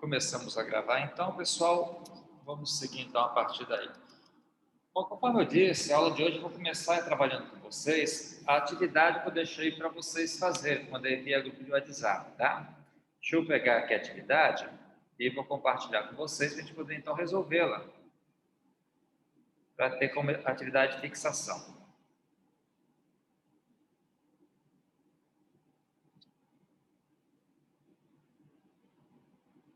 Começamos a gravar, então, pessoal, vamos seguir então a partir daí. Bom, conforme eu disse, a aula de hoje eu vou começar trabalhando com vocês a atividade que eu deixei para vocês fazerem quando eu via grupo de WhatsApp, tá? Deixa eu pegar aqui a atividade e vou compartilhar com vocês para a gente poder então resolvê-la, para ter como atividade de fixação.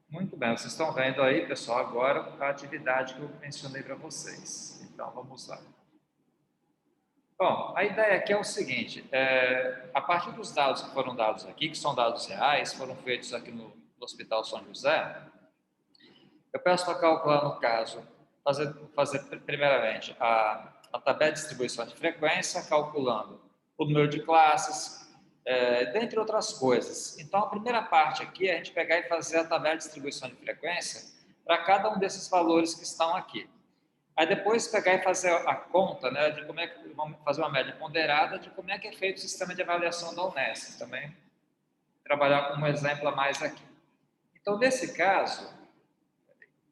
Muito bem, vocês estão vendo aí, pessoal, agora a atividade que eu mencionei para vocês. Então, vamos lá. Bom, a ideia aqui é o seguinte, a partir dos dados que foram dados aqui, que são dados reais, foram feitos aqui no Hospital São José, eu peço para calcular, no caso, fazer primeiramente a tabela de distribuição de frequência, calculando o número de classes, dentre outras coisas. Então, a primeira parte aqui é a gente pegar e fazer a tabela de distribuição de frequência para cada um desses valores que estão aqui. Aí depois pegar e fazer a conta, né, de como é que vamos fazer uma média ponderada de como é que é feito o sistema de avaliação da Unesp. Também trabalhar com um exemplo a mais aqui. Então, nesse caso,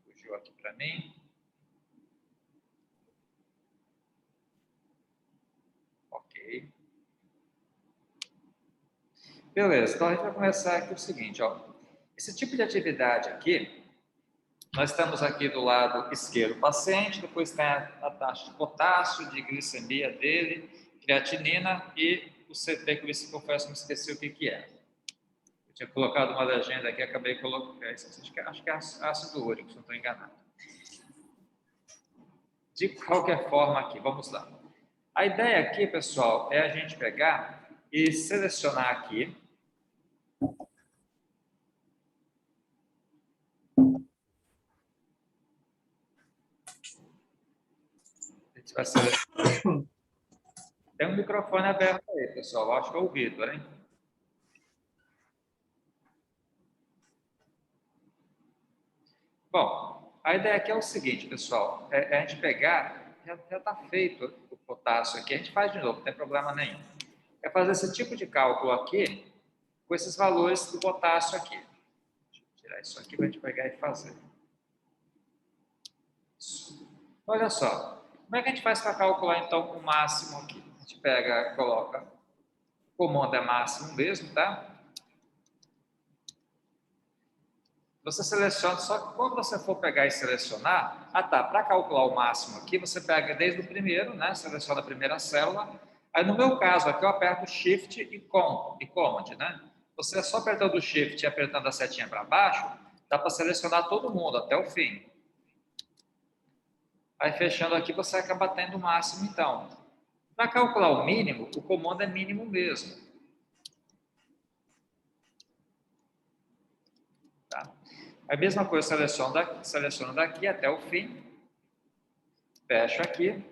fugiu aqui para mim. Ok. Beleza, então a gente vai começar aqui o seguinte, ó. Esse tipo de atividade aqui, nós estamos aqui do lado esquerdo, o paciente, depois tem a taxa de potássio, de glicemia dele, creatinina e o CT, que eu confesso, me esqueci o que é. Eu tinha colocado uma legenda aqui, acabei colocando, acho que é ácido úrico, se não estou enganado. De qualquer forma aqui, vamos lá. A ideia aqui, pessoal, é a gente pegar e selecionar aqui Tem um microfone aberto aí, pessoal. Acho que é o Vitor, hein? Bom, a ideia aqui é o seguinte, pessoal. É a gente pegar, já está feito o potássio aqui, a gente faz de novo, não tem problema nenhum. É fazer esse tipo de cálculo aqui, com esses valores do potássio aqui. Deixa eu tirar isso aqui para a gente pegar e fazer. Isso. Olha só. Como é que a gente faz para calcular, então, o máximo aqui? A gente pega, coloca, o comando é máximo mesmo, tá? Você seleciona, só que quando você for pegar e selecionar, para calcular o máximo aqui, você pega desde o primeiro, né? Seleciona a primeira célula. Aí, no meu caso, aqui eu aperto Shift e Command, né? Você só apertando o Shift e apertando a setinha para baixo, dá para selecionar todo mundo até o fim. Aí, fechando aqui, você acaba tendo o máximo, então. Para calcular o mínimo, o comando é mínimo mesmo. Tá? A mesma coisa, seleciono daqui até o fim, fecho aqui.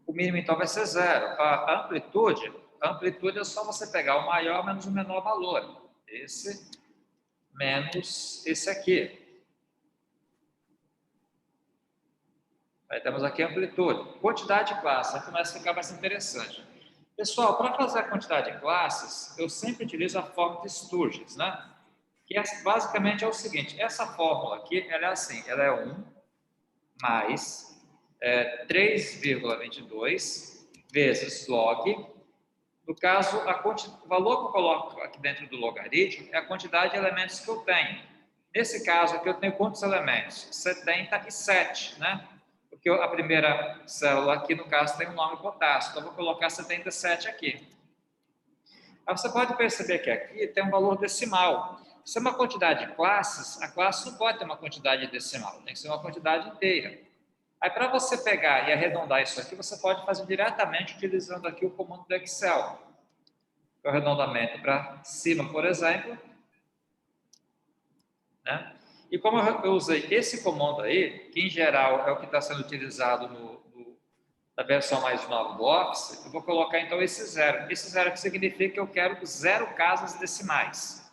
O mínimo, então, vai ser 0. A amplitude é só você pegar o maior menos o menor valor. Esse menos esse aqui. Aí temos aqui a amplitude. Quantidade de classes, aí começa a ficar mais interessante. Pessoal, para fazer a quantidade de classes, eu sempre utilizo a fórmula de Sturges, né? Que basicamente é o seguinte, essa fórmula aqui, ela é assim, ela é 1 mais 3,22 vezes log. No caso, o valor que eu coloco aqui dentro do logaritmo é a quantidade de elementos que eu tenho. Nesse caso aqui, eu tenho quantos elementos? 77, né? Porque a primeira célula aqui, no caso, tem o nome potássio. Então, eu vou colocar 77 aqui. Aí você pode perceber que aqui tem um valor decimal. Se é uma quantidade de classes, a classe não pode ter uma quantidade decimal, tem que ser uma quantidade inteira. Aí, para você pegar e arredondar isso aqui, você pode fazer diretamente utilizando aqui o comando do Excel. O arredondamento para cima, por exemplo. Né? E como eu usei esse comando aí, que em geral é o que está sendo utilizado na versão mais nova do Office, eu vou colocar então esse 0. Esse 0 que significa que eu quero 0 casas decimais.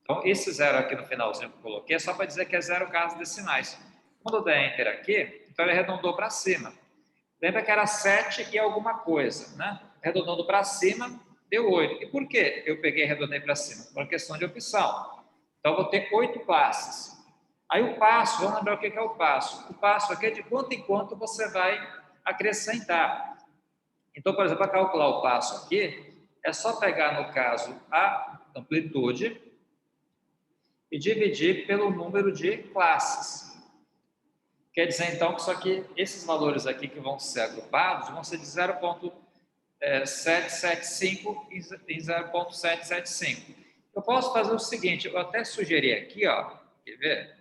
Então, esse 0 aqui no finalzinho que eu coloquei é só para dizer que é 0 casas decimais. Quando eu der Enter aqui, então ele arredondou para cima. Lembra que era 7 e alguma coisa, né? Arredondando para cima, deu 8. E por que eu peguei e arredondei para cima? Por uma questão de opção. Então, eu vou ter 8 classes. Aí o passo, vamos lembrar o que é o passo. O passo aqui é de quanto em quanto você vai acrescentar. Então, por exemplo, para calcular o passo aqui, é só pegar, no caso, a amplitude e dividir pelo número de classes. Quer dizer, então, que esses valores aqui que vão ser agrupados vão ser de 0,775 em 0,775. Eu posso fazer o seguinte, eu até sugeri aqui, ó, quer ver?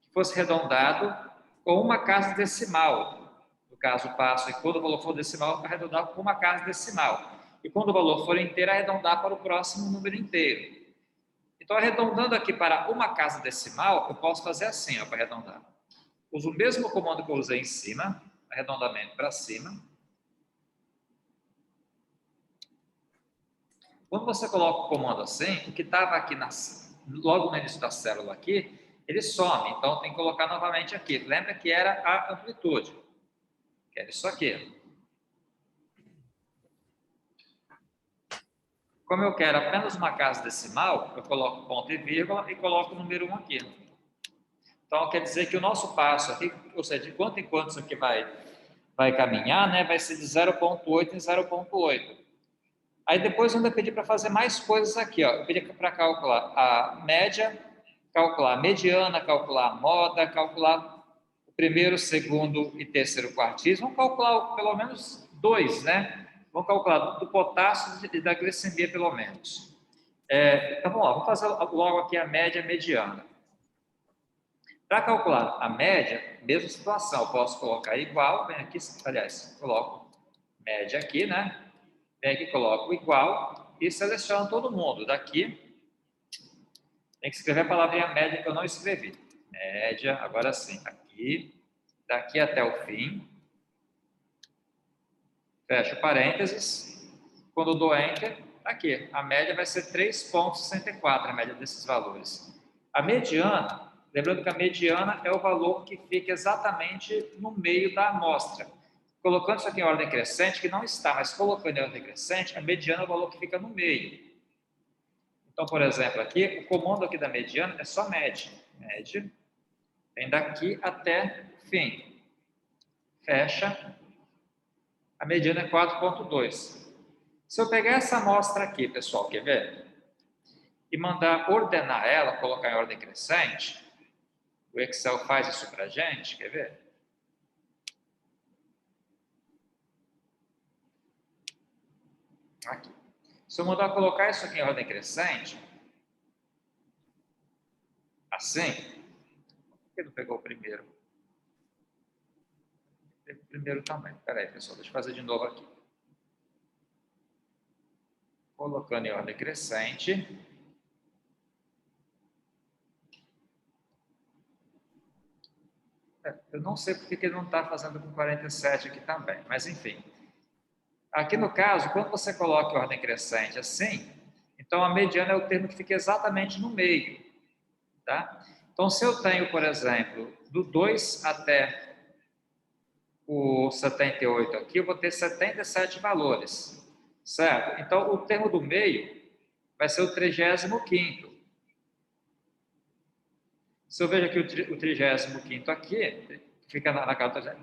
Que fosse arredondado com uma casa decimal. No caso, o passo, e quando o valor for decimal, arredondar com uma casa decimal. E quando o valor for inteiro, arredondar para o próximo número inteiro. Então, arredondando aqui para uma casa decimal, eu posso fazer assim, ó, para arredondar. Uso o mesmo comando que eu usei em cima, arredondamento para cima. Quando você coloca o comando assim, o que estava aqui logo no início da célula aqui, ele some. Então, tem que colocar novamente aqui. Lembra que era a amplitude, que era isso aqui. Como eu quero apenas uma casa decimal, eu coloco ponto e vírgula e coloco o número 1 aqui. Então, quer dizer que o nosso passo aqui, ou seja, de quanto em quanto isso aqui vai caminhar, né, vai ser de 0,8 em 0,8. Aí depois eu vou pedir para fazer mais coisas aqui, ó. Eu pedi para calcular a média, calcular a mediana, calcular a moda, calcular o primeiro, segundo e terceiro quartis. Vamos calcular pelo menos 2, né? Vamos calcular do potássio e da glicemia pelo menos. Então vamos fazer logo aqui a média e a mediana. Para calcular a média, mesma situação, eu posso colocar igual, vem aqui, aliás, coloco média aqui, né? Vem aqui, coloco igual e seleciono todo mundo. Daqui, tem que escrever a palavrinha média que eu não escrevi. Média, agora sim, aqui, daqui até o fim. Fecho parênteses. Quando eu dou Enter, aqui, a média vai ser 3,64, a média desses valores. A mediana, lembrando que a mediana é o valor que fica exatamente no meio da amostra. Colocando isso aqui em ordem crescente, que não está, mas colocando em ordem crescente, a mediana é o valor que fica no meio. Então, por exemplo, aqui, o comando aqui da mediana é só média. Média, vem daqui até o fim. Fecha. A mediana é 4,2. Se eu pegar essa amostra aqui, pessoal, quer ver? E mandar ordenar ela, colocar em ordem crescente, o Excel faz isso para a gente, quer ver? Aqui. Se eu mandar colocar isso aqui em ordem crescente, assim, por que não pegou o primeiro? Pegou o primeiro também. Espera aí, pessoal, deixa eu fazer de novo aqui. Colocando em ordem crescente. Eu não sei porque ele não está fazendo com 47 aqui também, mas enfim. Aqui no caso, quando você coloca em ordem crescente assim, então a mediana é o termo que fica exatamente no meio, tá? Então, se eu tenho, por exemplo, do 2 até o 78 aqui, eu vou ter 77 valores, certo? Então, o termo do meio vai ser o 35º. Se eu vejo aqui o 35º aqui, fica na casa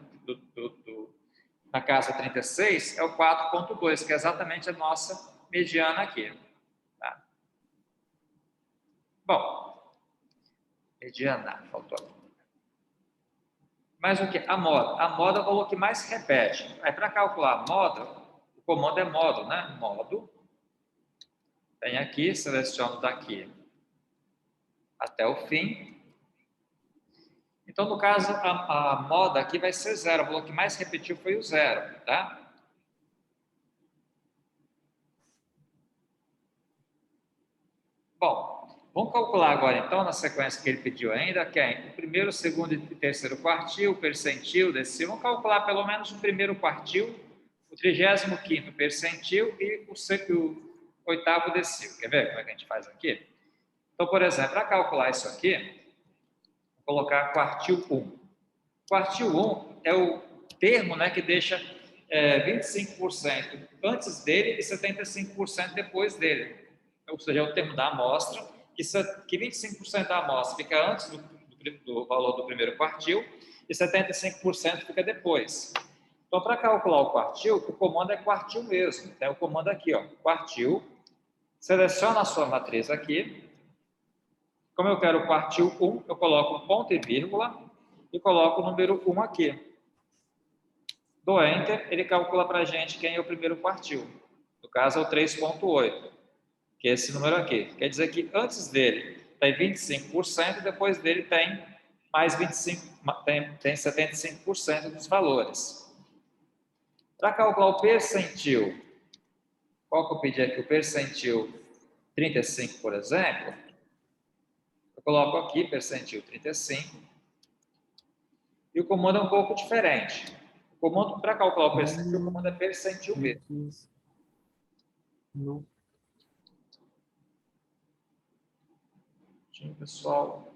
na casa 36, é o 4,2, que é exatamente a nossa mediana aqui. Tá? Bom, mediana, faltou aqui. Mas o que? A moda. A moda é o valor que mais se repete. Aí, para calcular a moda, o comando é modo, né? Modo. Vem aqui, seleciono daqui até o fim. Então, no caso, a moda aqui vai ser 0. O valor que mais repetiu foi o 0, tá? Bom, vamos calcular agora, então, na sequência que ele pediu ainda, que é o primeiro, segundo e terceiro quartil, percentil, decil. Vamos calcular pelo menos o primeiro quartil, o 35º percentil e o oitavo decil. Quer ver como é que a gente faz aqui? Então, por exemplo, para calcular isso aqui, vou colocar quartil 1. Quartil 1 é o termo, né, que deixa 25% antes dele e 75% depois dele. Ou seja, é o termo da amostra, que 25% da amostra fica antes do valor do primeiro quartil e 75% fica depois. Então, para calcular o quartil, o comando é quartil mesmo. Tem o comando aqui, ó, quartil. Seleciona a sua matriz aqui. Como eu quero o quartil 1, eu coloco um ponto e vírgula e coloco o número 1 aqui. Dou Enter, ele calcula para a gente quem é o primeiro quartil. No caso, é o 3,8, que é esse número aqui. Quer dizer que antes dele tem 25%, depois dele tem mais 25%, tem 75% dos valores. Para calcular o percentil, qual que eu pedi aqui? O percentil 35, por exemplo. Eu coloco aqui percentil 35. E o comando é um pouco diferente. O comando para calcular o percentil, o comando é percentil mesmo. Não. Pessoal.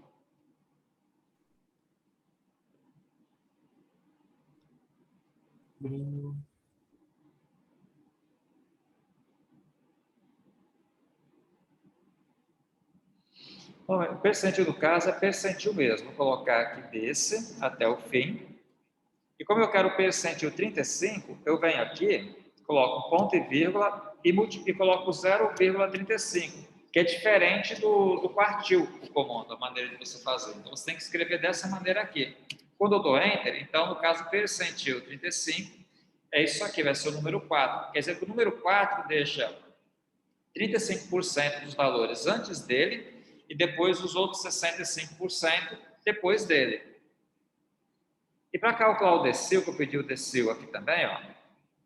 Bom, o percentil do caso é percentil mesmo. Vou colocar aqui desse até o fim. E como eu quero o percentil 35, eu venho aqui, coloco um ponto e vírgula e coloco 0,35, que é diferente do quartil, o comando, a maneira de você fazer. Então, você tem que escrever dessa maneira aqui. Quando eu dou Enter, então, no caso, percentil 35, é isso aqui, vai ser o número 4. Quer dizer que o número 4 deixa 35% dos valores antes dele e depois os outros 65% depois dele. E para calcular o decil, que eu pedi o decil aqui também, ó,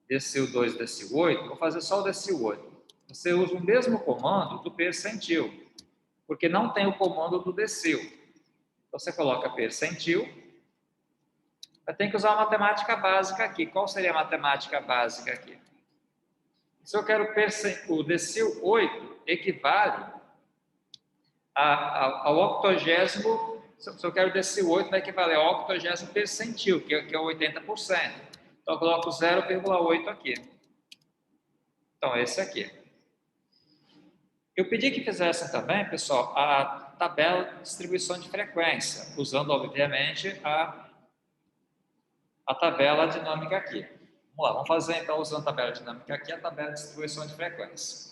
decil 2, decil 8, vou fazer só o decil 8. Você usa o mesmo comando do percentil, porque não tem o comando do decil. Você coloca percentil, vai ter que usar a matemática básica aqui. Qual seria a matemática básica aqui? Se eu quero o decil 8 equivale ao 80º, se eu quero decil 8, vai equivaler ao 80º percentil, que é 80%. Então, eu coloco 0,8 aqui. Então, esse aqui. Eu pedi que fizessem também, pessoal, a tabela de distribuição de frequência, usando, obviamente, a tabela dinâmica aqui. Vamos lá, vamos fazer, então, usando a tabela dinâmica aqui, a tabela de distribuição de frequência.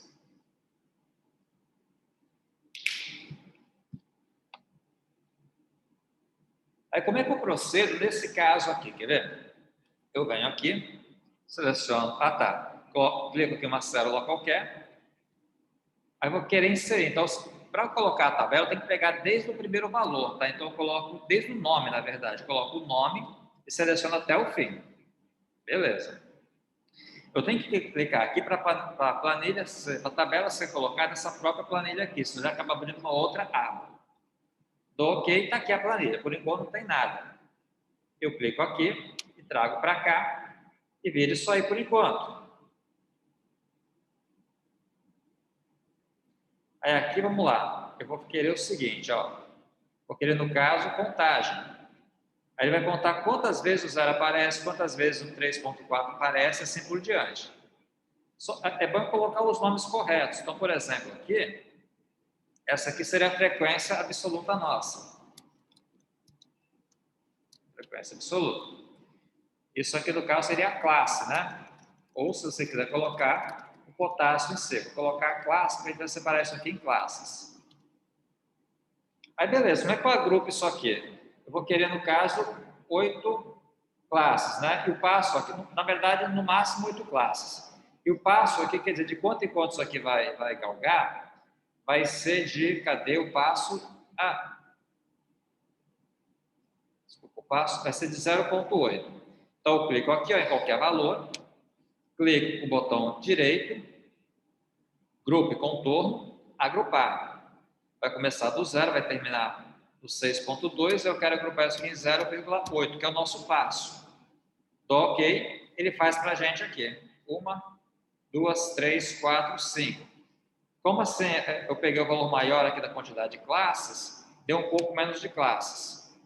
Aí, como é que eu procedo nesse caso aqui? Quer ver? Eu venho aqui, seleciono, clico aqui uma célula qualquer, aí vou querer inserir. Então, para colocar a tabela, eu tenho que pegar desde o primeiro valor, tá? Então, eu coloco desde o nome, na verdade. Eu coloco o nome e seleciono até o fim. Beleza. Eu tenho que clicar aqui para a planilha, a tabela ser colocada nessa própria planilha aqui, senão já acaba abrindo uma outra aba. Dou OK, está aqui a planilha. Por enquanto não tem nada. Eu clico aqui e trago para cá e vira isso aí por enquanto. Aí aqui, vamos lá. Eu vou querer o seguinte, ó. Vou querer, no caso, contagem. Aí ele vai contar quantas vezes o 0 aparece, quantas vezes o 3.4 aparece, assim por diante. É bom colocar os nomes corretos. Então, por exemplo, aqui, essa aqui seria a frequência absoluta nossa. Frequência absoluta. Isso aqui, no caso, seria a classe, né? Ou, se você quiser colocar, o potássio em C. Vou colocar a classe, para ele separar isso aqui em classes. Aí, beleza. Como é que eu agrupo isso aqui? Eu vou querer, no caso, 8 classes, né? E o passo aqui, na verdade, no máximo 8 classes. E o passo aqui, quer dizer, de quanto em quanto isso aqui vai galgar, vai ser de, cadê o passo? Desculpa, o passo vai ser de 0,8. Então, eu clico aqui, ó, em qualquer valor, clico o botão direito, grupo e contorno, agrupar. Vai começar do 0, vai terminar no 6.2, eu quero agrupar isso aqui em 0,8, que é o nosso passo. Dou OK, ele faz para a gente aqui. 1, 2, 3, 4, 5. Como assim eu peguei o valor maior aqui da quantidade de classes, deu um pouco menos de classes.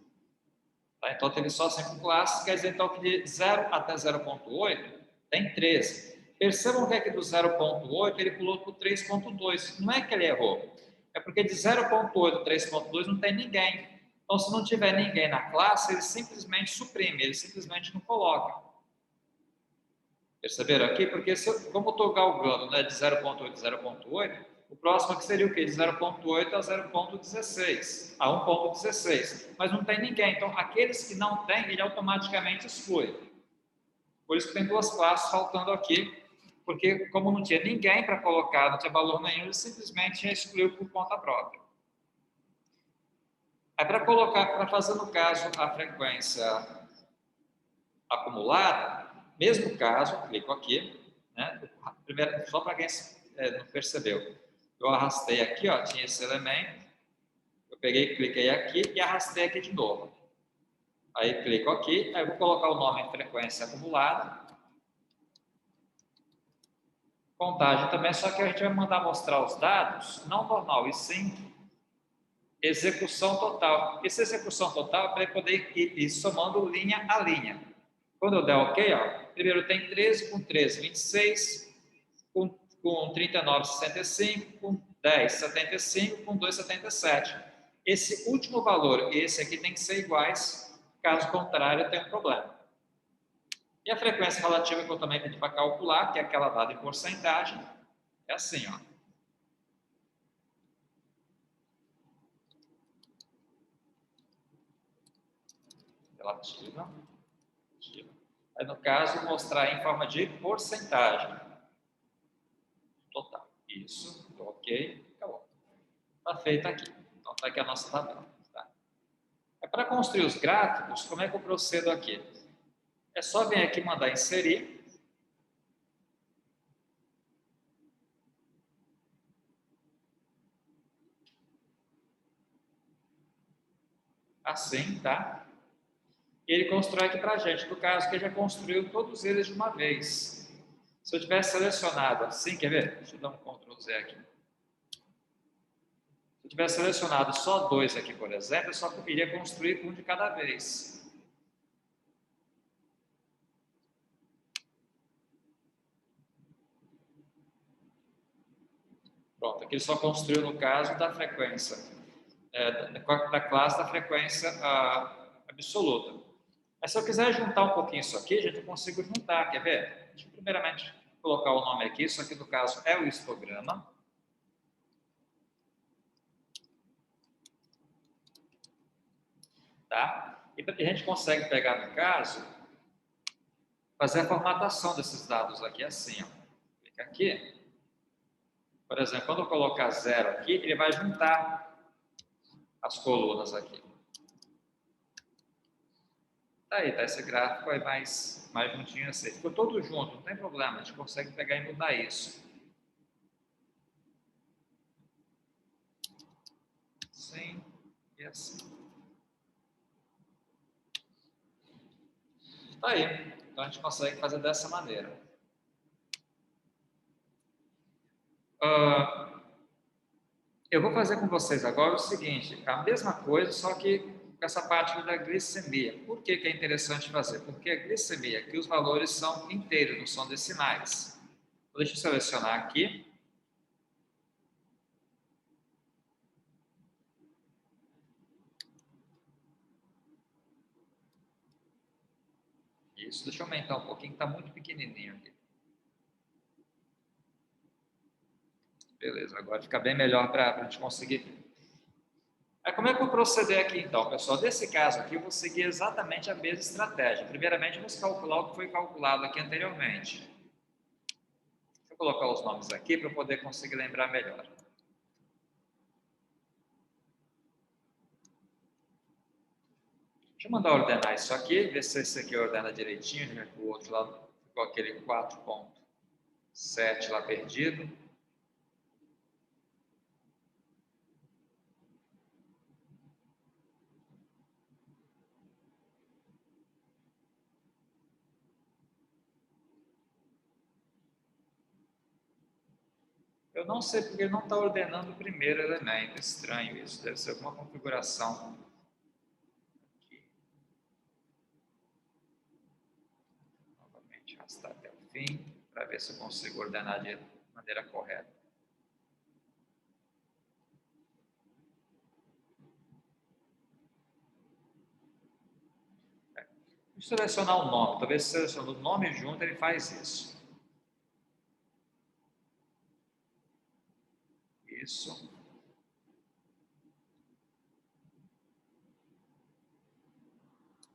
Tá? Então, teve só 5 classes, quer dizer, então, que de 0 até 0,8 tem 13. Percebam que aqui do 0,8 ele pulou para o 3,2. Não é que ele errou. É porque de 0.8 a 3.2 não tem ninguém. Então, se não tiver ninguém na classe, ele simplesmente suprime, ele simplesmente não coloca. Perceberam aqui? Porque como eu estou galgando, né, de 0.8 a 0.8, o próximo aqui seria o quê? De 0.8 a 0.16, a 1.16. Mas não tem ninguém. Então, aqueles que não tem, ele automaticamente exclui. Por isso que tem duas classes faltando aqui, porque como não tinha ninguém para colocar, não tinha valor nenhum, ele simplesmente excluiu por conta própria. Aí para colocar, para fazer no caso a frequência acumulada, mesmo caso, clico aqui, né? Primeiro, só para quem não percebeu, eu arrastei aqui, ó, tinha esse elemento, eu peguei, cliquei aqui e arrastei aqui de novo. Aí clico aqui, aí eu vou colocar o nome em frequência acumulada, contagem também, só que a gente vai mandar mostrar os dados, não normal, e sim execução total. Essa execução total é para ele poder ir somando linha a linha. Quando eu der OK, ó, primeiro tem 13 com 13, 26, com 39, 65, com 10, 75, com 2, 77. Esse último valor e esse aqui tem que ser iguais, caso contrário, tem um problema. E a frequência relativa que eu também pedi para calcular, que é aquela dada em porcentagem, é assim, ó. Relativa. Aí, no caso, mostrar em forma de porcentagem total. Isso, OK, acabou. Está feito aqui. Então, está aqui a nossa tabela. Tá? Para construir os gráficos, como é que eu procedo aqui? É só vir aqui e mandar inserir. Assim, tá? E ele constrói aqui para a gente. No caso, que ele já construiu todos eles de uma vez. Se eu tivesse selecionado assim, quer ver? Deixa eu dar um Ctrl Z aqui. Se eu tivesse selecionado só dois aqui, por exemplo, eu só iria construir um de cada vez. Pronto, aqui ele só construiu no caso da frequência, da classe da frequência absoluta. Mas se eu quiser juntar um pouquinho isso aqui, gente, eu consigo juntar, quer ver? Deixa eu primeiramente colocar o nome aqui, isso aqui no caso é o histograma. Tá? E a gente consegue pegar, no caso, fazer a formatação desses dados aqui assim, ó. Clica aqui. Por exemplo, quando eu colocar 0 aqui, ele vai juntar as colunas aqui. Tá aí, tá esse gráfico aí mais juntinho assim. Ficou todo junto, não tem problema, a gente consegue pegar e mudar isso. Assim e assim. Tá aí. Então a gente consegue fazer dessa maneira. Eu vou fazer com vocês agora o seguinte, a mesma coisa, só que com essa parte da glicemia. Por que é interessante fazer? Porque a glicemia aqui, os valores são inteiros, não são decimais. Deixa eu selecionar aqui. Isso, deixa eu aumentar um pouquinho, está muito pequenininho aqui. Beleza, agora fica bem melhor para a gente conseguir. Aí, como é que eu vou proceder aqui, então, pessoal? Nesse caso aqui, eu vou seguir exatamente a mesma estratégia. Primeiramente, vamos calcular o que foi calculado aqui anteriormente. Deixa eu colocar os nomes aqui para eu poder conseguir lembrar melhor. Deixa eu mandar ordenar isso aqui, ver se esse aqui ordena direitinho, já que o outro lá ficou aquele 4.7 lá perdido. Eu não sei porque ele não está ordenando o primeiro elemento. Estranho isso, deve ser alguma configuração. Aqui. Novamente, arrastar até o fim, para ver se eu consigo ordenar de maneira correta. selecionar o nome. Talvez selecionando o nome junto ele faz isso. Isso.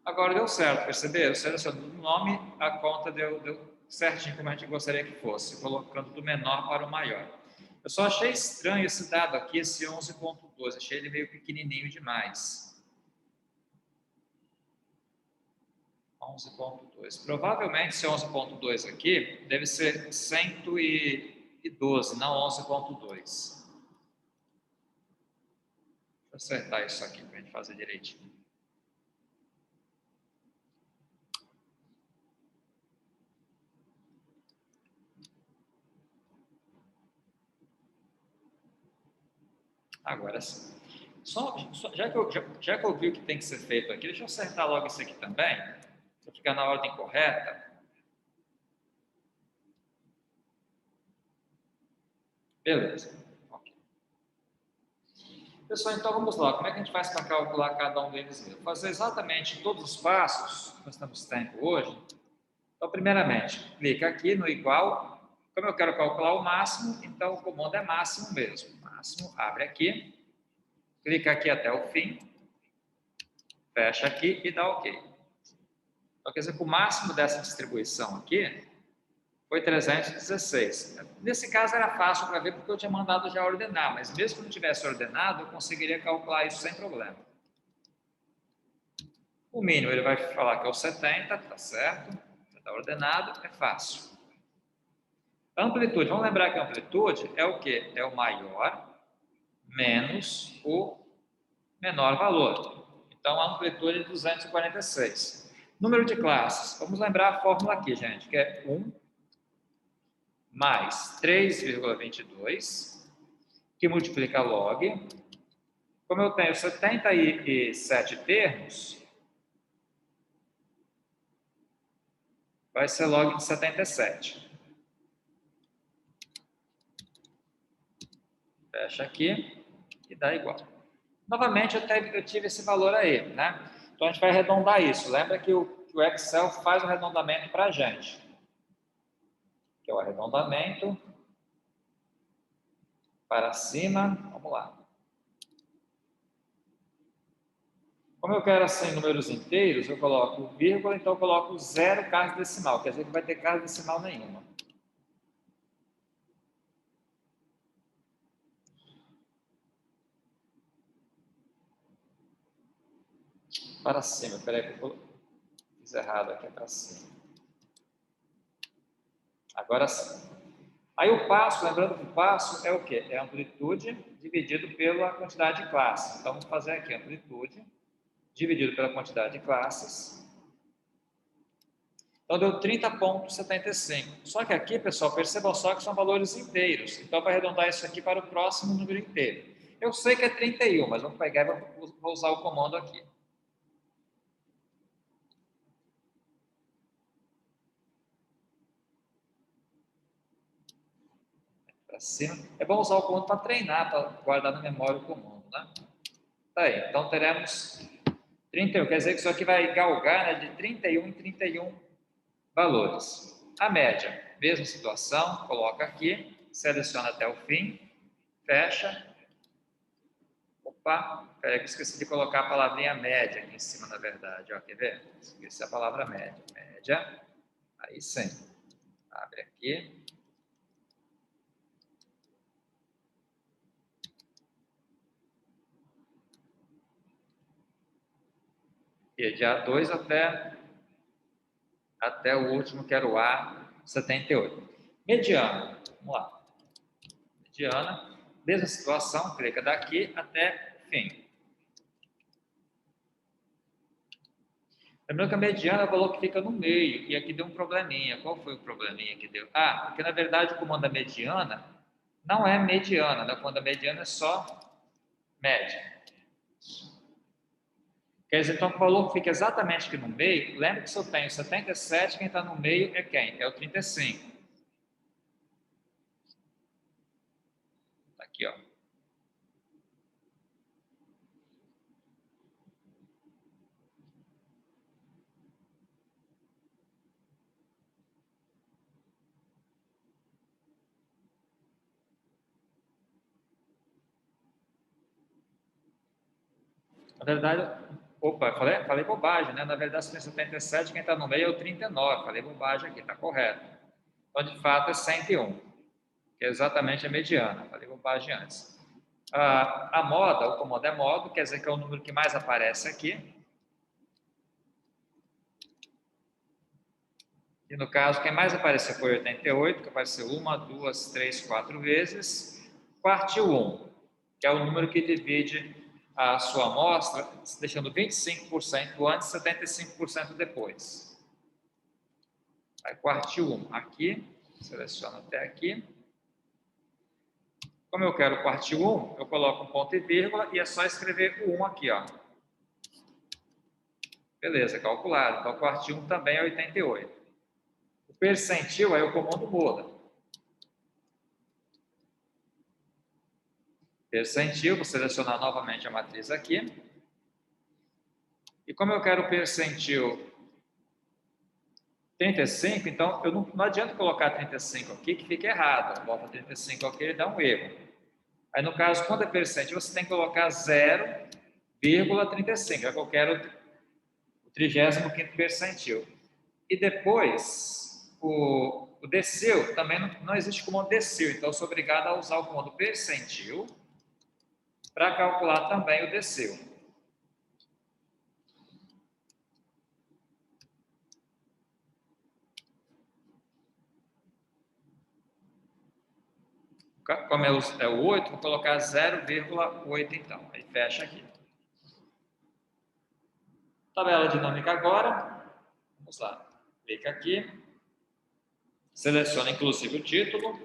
Agora deu certo, perceberam? Selecionando o nome, a conta deu certinho como a gente gostaria que fosse, colocando do menor para o maior. Eu só achei estranho esse dado aqui, esse 11.2, achei ele meio pequenininho demais. 11.2. Provavelmente esse 11.2 aqui deve ser 112, não 11.2. Deixa eu acertar isso aqui para a gente fazer direitinho. Agora sim. Já que eu vi o que tem que ser feito aqui, deixa eu acertar logo isso aqui também, para ficar na ordem correta. Beleza. Okay. Pessoal, então vamos lá. Como é que a gente faz para calcular cada um deles mesmo? Fazer exatamente todos os passos, nós temos tempo hoje. Então, primeiramente, clica aqui no igual. Como eu quero calcular o máximo, então o comando é máximo mesmo. Máximo, abre aqui, clica aqui até o fim, fecha aqui e dá OK. Então, quer dizer que o máximo dessa distribuição aqui foi 316. Nesse caso era fácil para ver porque eu tinha mandado já ordenar, mas mesmo que não tivesse ordenado, eu conseguiria calcular isso sem problema. O mínimo ele vai falar que é o 70, tá certo? Já está ordenado, é fácil. A amplitude, vamos lembrar que a amplitude é o quê? É o maior menos o menor valor. Então, a amplitude é 246. Número de classes, vamos lembrar a fórmula aqui, gente, que é 1 mais 3,22, que multiplica log. Como eu tenho 77 termos, vai ser log de 77. Fecha aqui e dá igual. Novamente, eu tive esse valor aí, né? Então, a gente vai arredondar isso. Lembra que o Excel faz o arredondamento para a gente. Que é o arredondamento para cima. Vamos lá. Como eu quero assim números inteiros, eu coloco vírgula, então eu coloco 0 casa decimal. Quer dizer que vai ter casa decimal nenhuma. Para cima. Espera aí que eu fiz errado aqui, para cima. Agora sim. Aí o passo, lembrando que o passo é o quê? É a amplitude dividido pela quantidade de classes. Então, vamos fazer aqui a amplitude dividido pela quantidade de classes. Então, deu 30,75. Só que aqui, pessoal, percebam só que são valores inteiros. Então, vai arredondar isso aqui para o próximo número inteiro. Eu sei que é 31, mas vamos pegar e vou usar o comando aqui. Para cima. É bom usar o comando para treinar, para guardar na memória o comando, né? Tá aí. Então, teremos 31. Quer dizer que isso aqui vai galgar, né, de 31 em 31 valores. A média, mesma situação, coloca aqui, seleciona até o fim, fecha. Opa, peraí que eu esqueci de colocar a palavrinha média aqui em cima, na verdade. Ó, quer ver? Esqueci a palavra média. Média, aí sim. Abre aqui. E de A2 até o último, que era o A78. Mediana, vamos lá. Mediana, mesma situação, clica daqui até o fim. Lembrando que a mediana falou que fica no meio, e aqui deu um probleminha. Qual foi o probleminha que deu? Ah, porque na verdade o comando da mediana não é mediana, né? O comando da mediana é só média. Quer dizer, então o valor que fica exatamente aqui no meio, lembra que se eu tenho 77, quem está no meio é quem? É o 35. Tá aqui, ó. verdade, opa, falei bobagem, né? Na verdade, se tem 77, quem está no meio é o 39. Falei bobagem aqui, está correto. Então, de fato, é 101, que é exatamente a mediana. Falei bobagem antes. A moda, o comando é modo, quer dizer que é o número que mais aparece aqui. E no caso, quem mais apareceu foi 88, que apareceu 1, 2, 3, 4 vezes. Partiu 1, que é o número que divide a sua amostra, deixando 25% antes e 75% depois. Aí, quartil 1 aqui, seleciono até aqui. Como eu quero quartil 1, eu coloco um ponto e vírgula e é só escrever o 1 aqui, ó. Beleza, calculado. Então, quartil 1 também é 88. O percentil, aí o comando muda. Percentil, vou selecionar novamente a matriz aqui. E como eu quero percentil 35, então eu não adianta colocar 35 aqui, que fica errado. Bota 35 aqui, ele dá um erro. Aí, no caso, quando é percentil, você tem que colocar 0,35, é que eu quero o 35º percentil. E depois, o decil, também não existe comando decil, então eu sou obrigado a usar o comando percentil para calcular também o decil. Como é o 8, vou colocar 0,8 então. Aí fecha aqui. Tabela dinâmica agora. Vamos lá. Clica aqui. Seleciona inclusive o título.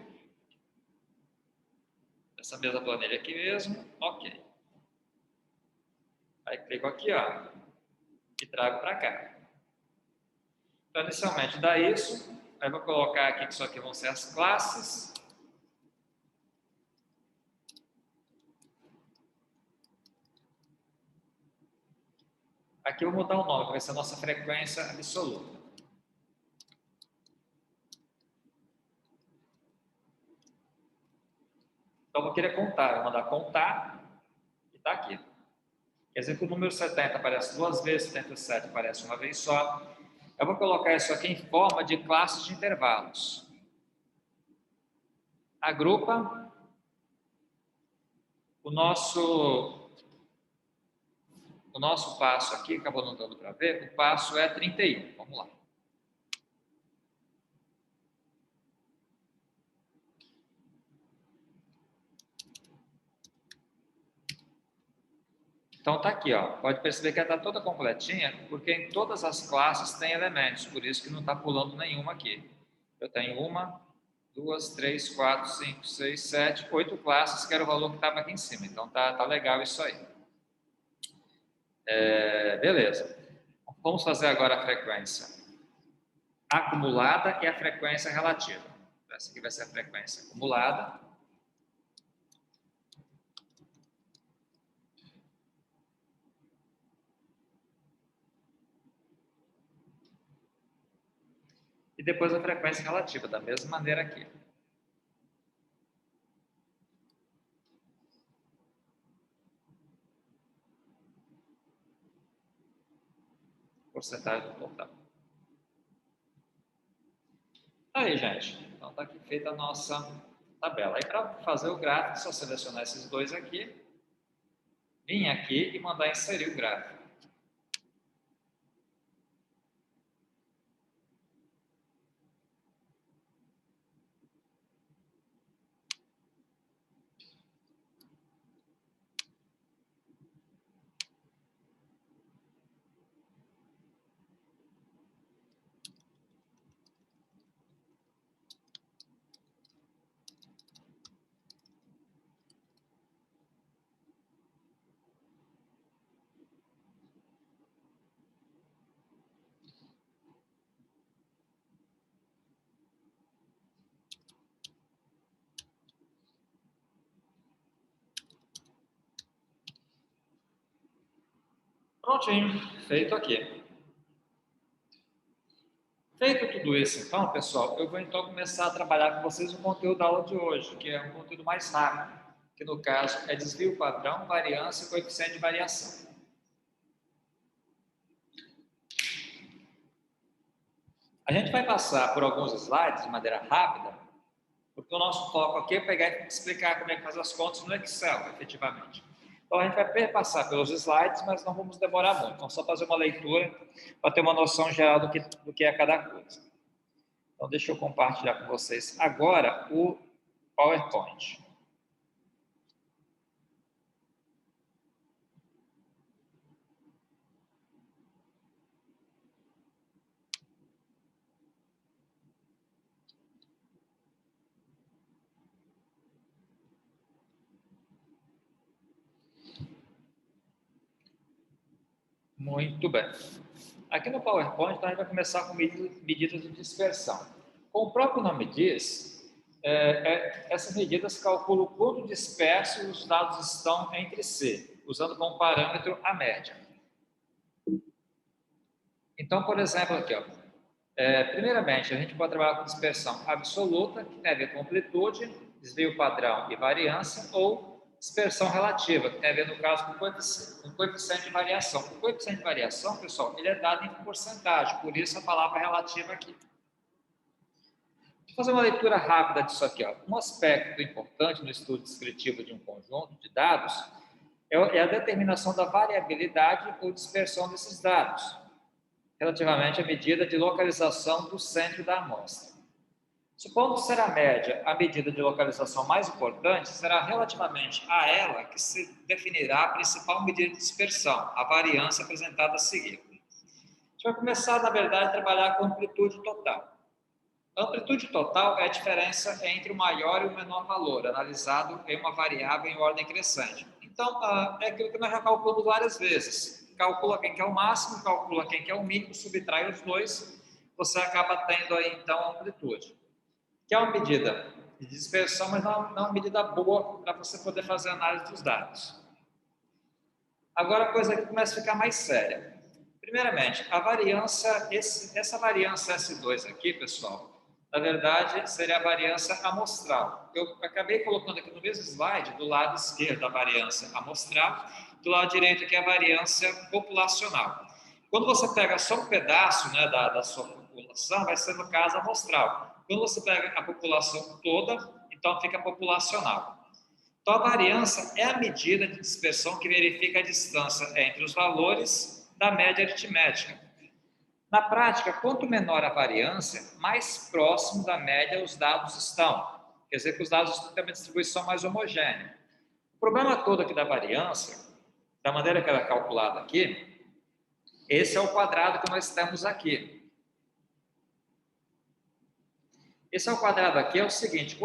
Essa mesma planilha aqui mesmo. Ok. Aí clico aqui, ó. E trago para cá. Então, inicialmente dá isso. Aí vou colocar aqui que isso aqui vão ser as classes. Aqui eu vou mudar o nome, vai ser a nossa frequência absoluta. Então, eu vou querer contar. Vou mandar contar e está aqui. Quer dizer que o número 70 aparece 2 vezes, 77 aparece uma vez só. Eu vou colocar isso aqui em forma de classes de intervalos. Agrupa o nosso passo aqui, acabou não dando para ver, o passo é 31. Vamos lá. Então está aqui, ó. Pode perceber que ela está toda completinha, porque em todas as classes tem elementos, por isso que não está pulando nenhuma aqui. Eu tenho 1, 2, 3, 4, 5, 6, 7, 8 classes, que era o valor que estava aqui em cima. Então tá legal isso aí. Beleza. Vamos fazer agora a frequência acumulada e a frequência relativa. Essa aqui vai ser a frequência acumulada. E depois a frequência relativa, da mesma maneira aqui. Porcentagem do total. Aí, gente. Então, está aqui feita a nossa tabela. Aí, para fazer o gráfico, é só selecionar esses dois aqui, vir aqui e mandar inserir o gráfico. Prontinho, feito aqui. Feito tudo isso, então, pessoal, eu vou então começar a trabalhar com vocês o conteúdo da aula de hoje, que é um conteúdo mais rápido, que no caso é desvio padrão, variância e coeficiente de variação. A gente vai passar por alguns slides de maneira rápida, porque o nosso foco aqui é pegar e explicar como é que faz as contas no Excel, efetivamente. Então, a gente vai passar pelos slides, mas não vamos demorar muito. Vamos só fazer uma leitura para ter uma noção geral do que é cada coisa. Então, deixa eu compartilhar com vocês agora o PowerPoint. Muito bem. Aqui no PowerPoint, então, a gente vai começar com medidas de dispersão. Como o próprio nome diz, essas medidas calculam o quanto dispersos os dados estão entre si, usando como parâmetro a média. Então, por exemplo, aqui, ó, primeiramente, a gente pode trabalhar com dispersão absoluta, que tem a ver com amplitude, desvio padrão e variância, ou dispersão relativa, que tem a ver, no caso, com coeficiente de variação. O coeficiente de variação, pessoal, ele é dado em porcentagem, por isso a palavra relativa aqui. Vou fazer uma leitura rápida disso aqui. Ó. Um aspecto importante no estudo descritivo de um conjunto de dados é a determinação da variabilidade ou dispersão desses dados, relativamente à medida de localização do centro da amostra. Supondo ser a média a medida de localização mais importante, será relativamente a ela que se definirá a principal medida de dispersão, a variância apresentada a seguir. A gente vai começar, na verdade, a trabalhar com amplitude total. A amplitude total é a diferença entre o maior e o menor valor, analisado em uma variável em ordem crescente. Então, é aquilo que nós já calculamos várias vezes. Calcula quem quer o máximo, calcula quem quer o mínimo, subtrai os dois, você acaba tendo aí, então, a amplitude. Que é uma medida de dispersão, mas não é uma medida boa para você poder fazer análise dos dados. Agora a coisa aqui começa a ficar mais séria. Primeiramente, a variância, essa variância S2 aqui, pessoal, na verdade, seria a variância amostral. Eu acabei colocando aqui no mesmo slide, do lado esquerdo, a variância amostral, do lado direito aqui a variância populacional. Quando você pega só um pedaço, né, da sua população, vai ser, no caso, amostral. Quando você pega a população toda, então fica populacional. Então, a variância é a medida de dispersão que verifica a distância entre os valores da média aritmética. Na prática, quanto menor a variância, mais próximo da média os dados estão. Quer dizer que os dados têm uma distribuição mais homogênea. O problema todo aqui da variância, da maneira que ela é calculada aqui, esse é o quadrado que nós temos aqui. Esse é o quadrado aqui, é o seguinte,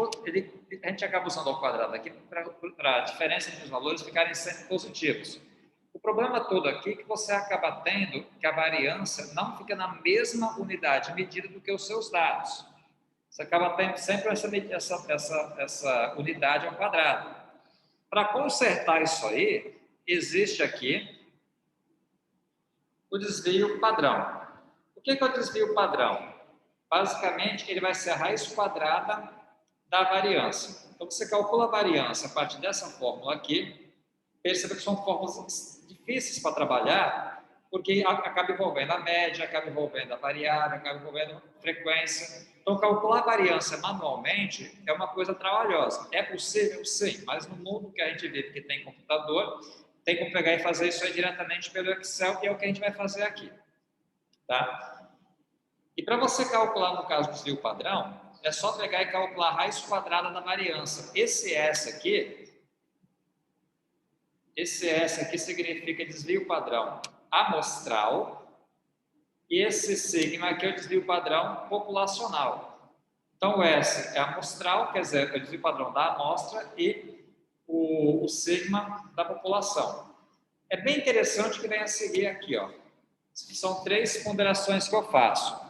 a gente acaba usando o quadrado aqui para a diferença entre os valores ficarem sempre positivos. O problema todo aqui é que você acaba tendo que a variância não fica na mesma unidade de medida do que os seus dados. Você acaba tendo sempre essa unidade ao quadrado. Para consertar isso aí, existe aqui o desvio padrão. O que é o desvio padrão? Basicamente, ele vai ser a raiz quadrada da variância. Então, você calcula a variância a partir dessa fórmula aqui. Perceba que são fórmulas difíceis para trabalhar, porque acaba envolvendo a média, acaba envolvendo a variável, acaba envolvendo a frequência. Então, calcular a variância manualmente é uma coisa trabalhosa. É possível? Sim, mas no mundo que a gente vive, que tem computador, tem como pegar e fazer isso aí diretamente pelo Excel, e é o que a gente vai fazer aqui. Tá? E para você calcular, no caso do desvio padrão, é só pegar e calcular a raiz quadrada da variância. Esse S aqui significa desvio padrão amostral, e esse sigma aqui é o desvio padrão populacional. Então, o S é amostral, quer dizer, é o desvio padrão da amostra, e o sigma da população. É bem interessante que venha a seguir aqui, ó. São 3 ponderações que eu faço.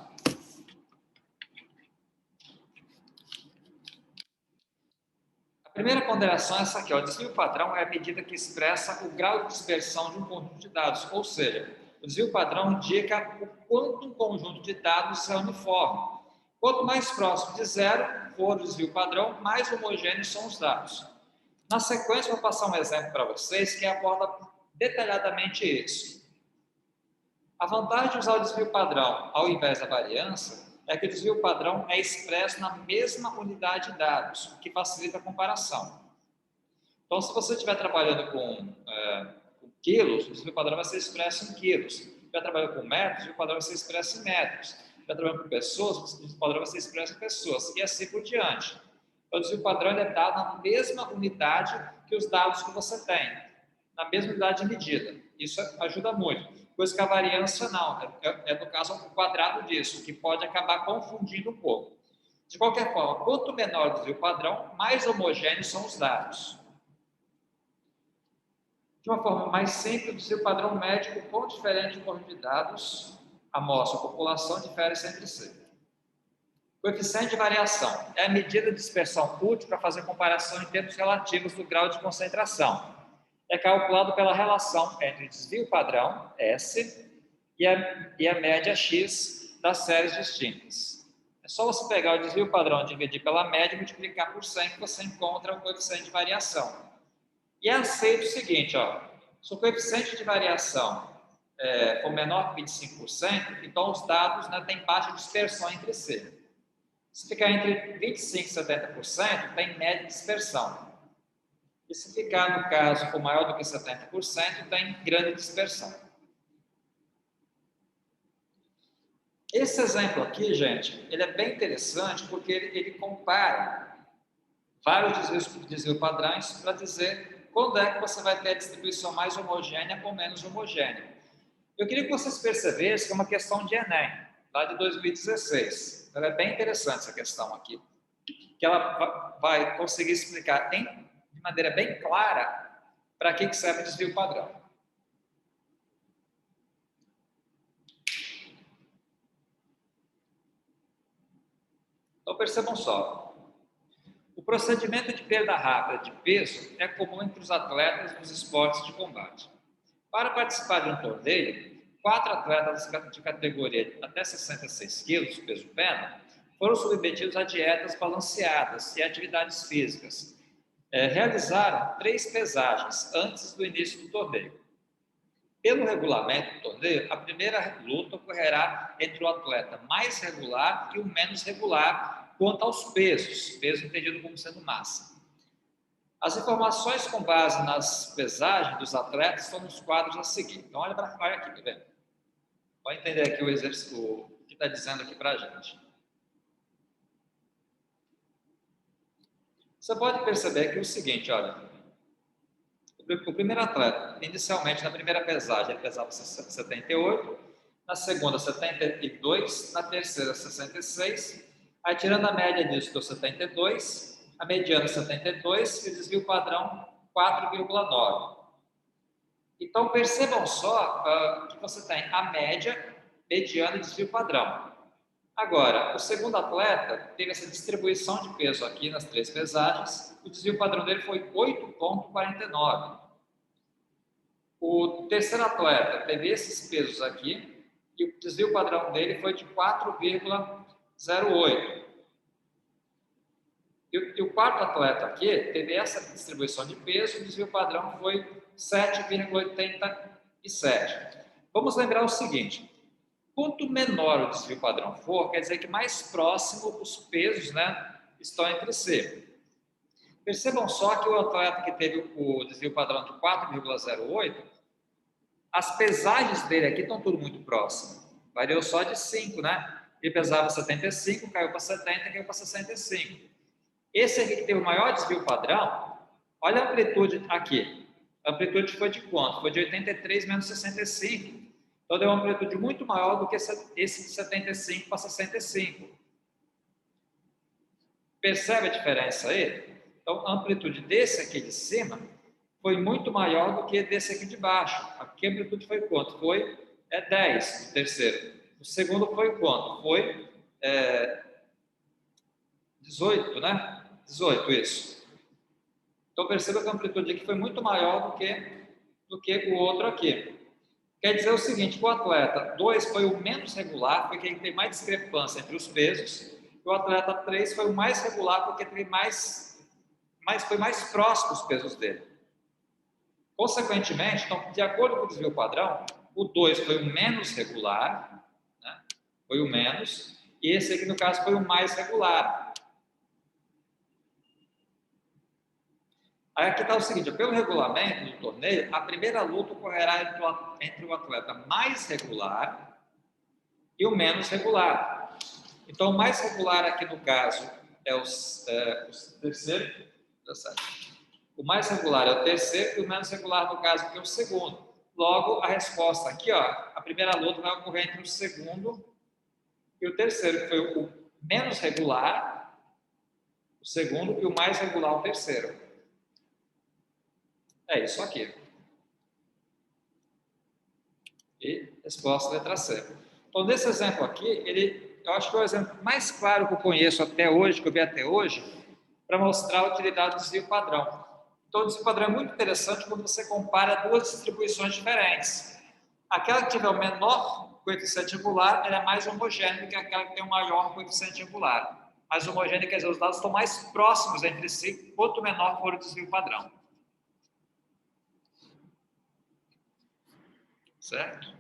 A primeira ponderação é essa aqui, ó. O desvio padrão é a medida que expressa o grau de dispersão de um conjunto de dados, ou seja, o desvio padrão indica o quanto um conjunto de dados é uniforme. Quanto mais próximo de zero for o desvio padrão, mais homogêneos são os dados. Na sequência, vou passar um exemplo para vocês que aborda detalhadamente isso. A vantagem de usar o desvio padrão ao invés da variância é que o desvio padrão é expresso na mesma unidade de dados, o que facilita a comparação. Então, se você estiver trabalhando com quilos, o desvio padrão vai ser expresso em quilos. Se estiver trabalhando com metros, o desvio padrão vai ser expresso em metros. Se estiver trabalhando com pessoas, o desvio padrão vai ser expresso em pessoas, e assim por diante. Então, o desvio padrão é dado na mesma unidade que os dados que você tem, na mesma unidade de medida. Isso ajuda muito. Coisa que a variância não, no caso, o quadrado disso, que pode acabar confundindo um pouco. De qualquer forma, quanto menor o desvio padrão, mais homogêneos são os dados. De uma forma mais simples, o desvio padrão médio, o quão diferente o conjunto de dados, amostra, a população, difere-se entre si. Coeficiente de variação é a medida de dispersão útil para fazer comparação em termos relativos do grau de concentração. É calculado pela relação entre o desvio padrão, S, e a média X das séries distintas. É só você pegar o desvio padrão, dividir pela média e multiplicar por 100 que você encontra o coeficiente de variação. E é aceito o seguinte, ó, se o coeficiente de variação for menor que 25%, então os dados, né, têm baixa dispersão entre si. Se ficar entre 25% e 70%, tem média dispersão. E se ficar, no caso, for maior do que 70%, tem grande dispersão. Esse exemplo aqui, gente, ele é bem interessante porque ele compara vários desvios padrões para dizer quando é que você vai ter a distribuição mais homogênea ou menos homogênea. Eu queria que vocês percebessem que é uma questão de Enem, lá de 2016. Então, é bem interessante essa questão aqui, que ela vai conseguir explicar de maneira bem clara para que serve o desvio padrão. Então, percebam só. O procedimento de perda rápida de peso é comum entre os atletas dos esportes de combate. Para participar de um torneio, 4 atletas de categoria até 66 quilos, peso-pena, foram submetidos a dietas balanceadas e atividades físicas. Realizaram 3 pesagens antes do início do torneio. Pelo regulamento do torneio, a primeira luta ocorrerá entre o atleta mais regular e o menos regular quanto aos pesos, peso entendido como sendo massa. As informações com base nas pesagens dos atletas estão nos quadros a seguir. Então, olha aqui, tá vendo? Pode entender aqui o exercício, o que está dizendo aqui para a gente. Você pode perceber que é o seguinte, olha, o primeiro atleta, inicialmente na primeira pesagem, ele pesava 78, na segunda 72, na terceira 66, aí tirando a média disso deu 72, a mediana 72 e o desvio padrão 4,9. Então percebam só que você tem a média, mediana e desvio padrão. Agora, o segundo atleta teve essa distribuição de peso aqui nas 3 pesagens, o desvio padrão dele foi 8,49. O terceiro atleta teve esses pesos aqui e o desvio padrão dele foi de 4,08. E o quarto atleta aqui teve essa distribuição de peso, o desvio padrão foi 7,87. Vamos lembrar o seguinte, quanto menor o desvio padrão for, quer dizer que mais próximo os pesos, né, estão entre si. Percebam só que o atleta que teve o desvio padrão de 4,08, as pesagens dele aqui estão tudo muito próximo. Variou só de 5, né? Ele pesava 75, caiu para 70, caiu para 65. Esse aqui que teve o maior desvio padrão, olha a amplitude aqui. A amplitude foi de quanto? Foi de 83 menos 65. Então, deu uma amplitude muito maior do que esse de 75 para 65. Percebe a diferença aí? Então, a amplitude desse aqui de cima foi muito maior do que desse aqui de baixo. Aqui a amplitude foi quanto? Foi 10, o terceiro. O segundo foi quanto? Foi 18, né? 18, isso. Então, perceba que a amplitude aqui foi muito maior do que o outro aqui. Quer dizer o seguinte, o atleta 2 foi o menos regular, foi quem tem mais discrepância entre os pesos, e o atleta 3 foi o mais regular, porque teve foi mais próximo dos pesos dele. Consequentemente, então, de acordo com o desvio padrão, o 2 foi o menos regular, né? Foi o menos, E esse aqui, no caso, foi o mais regular. Aí aqui está o seguinte, pelo regulamento do torneio, a primeira luta ocorrerá entre o atleta mais regular e o menos regular. Então, o mais regular aqui, no caso, é o terceiro. O mais regular é o terceiro e o menos regular, no caso, aqui é o segundo. Logo, a resposta aqui, ó, a primeira luta vai ocorrer entre o segundo e o terceiro, que foi o menos regular, o segundo, e o mais regular, o terceiro. É isso aqui. E resposta letra C. Então, nesse exemplo aqui, eu acho que é o exemplo mais claro que eu conheço até hoje, que eu vi até hoje, para mostrar a utilidade do desvio padrão. Então, o desvio padrão é muito interessante quando você compara duas distribuições diferentes. Aquela que tiver o menor coeficiente angular, ela é mais homogênea do que aquela que tem o maior coeficiente angular. Mais homogênea quer dizer, os dados estão mais próximos entre si, quanto menor for o desvio padrão. Certo?